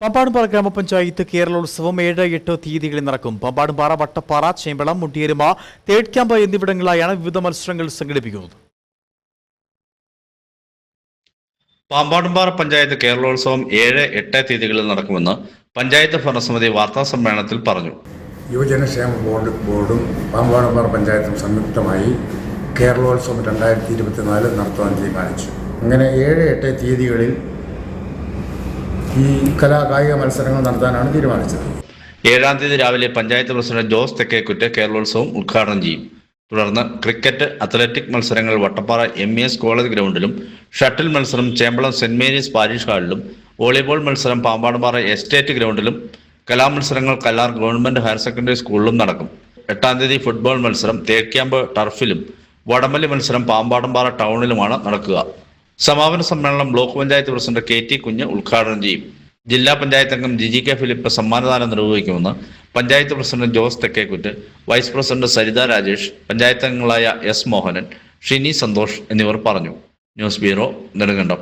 പാമ്പാടുംപാറ ഗ്രാമപഞ്ചായത്ത് കേരളോത്സവം 7-8 തീയതികളിൽ നടക്കും. പാമ്പാടുംപാറ, വട്ടപ്പാറ, ചേമ്പളം, മുട്ടിയരുമ, തേർഡ് ക്യാമ്പ് എന്നിവിടങ്ങളിലായാണ് വിവിധ മത്സരങ്ങൾ സംഘടിപ്പിക്കുന്നത്. പാമ്പാടുംപാറ പഞ്ചായത്ത് കേരളോത്സവം 7-8 തീയതികളിൽ നടക്കുമെന്ന് പഞ്ചായത്ത് ഭരണസമിതി വാർത്താ സമ്മേളനത്തിൽ പറഞ്ഞു. യുവജനക്ഷേമ ബോർഡും പാമ്പാടുംപാറ പഞ്ചായത്തും സംയുക്തമായി കേരളോത്സവം 2024 നടത്താൻ തീരുമാനിച്ചു. അങ്ങനെ 7-8 തീയതികളിൽ ഈ കായിക മത്സരങ്ങൾ നടത്താനാണ് തീരുമാനിച്ചത്. 7-ാം തീയതി രാവിലെ പഞ്ചായത്ത് പ്രസിഡന്റ് ജോസ് തെക്കേക്കുറ്റ് കേരളോത്സവം ഉദ്ഘാടനം ചെയ്യും. തുടർന്ന് ക്രിക്കറ്റ്, അത്ലറ്റിക് മത്സരങ്ങൾ വട്ടപ്പാറ MES കോളേജ് ഗ്രൗണ്ടിലും, ഷട്ടിൽ മത്സരം ചേമ്പളം സെന്റ് മേരീസ് പാരിഷ് ഹാളിലും, വോളിബോൾ മത്സരം പാമ്പാടുംപാറ എസ്റ്റേറ്റ് ഗ്രൗണ്ടിലും, കലാമത്സരങ്ങൾ കല്ലാർ ഗവൺമെന്റ് ഹയർ സെക്കൻഡറി സ്കൂളിലും നടക്കും. 8-ാം തീയതി ഫുട്ബോൾ മത്സരം തേർഡ് ക്യാമ്പ് ടർഫിലും, വടംവലി മത്സരം പാമ്പാടുംപാറ ടൗണിലുമാണ് നടക്കുക. സമാപന സമ്മേളനം ബ്ലോക്ക് പഞ്ചായത്ത് പ്രസിഡന്റ് KT കുഞ്ഞ് ഉദ്ഘാടനം ചെയ്യും. ജില്ലാ പഞ്ചായത്ത് അംഗം GK ഫിലിപ്പ് സമ്മാനദാനം നിർവഹിക്കുമെന്ന് panchayat president Jose Thekkekutt, vice president Saritha Rajesh, panchayat അംഗങ്ങളായ S മോഹനൻ, ഷിനി സന്തോഷ് എന്നിവർ പറഞ്ഞു. News bureau, Nedumkandam.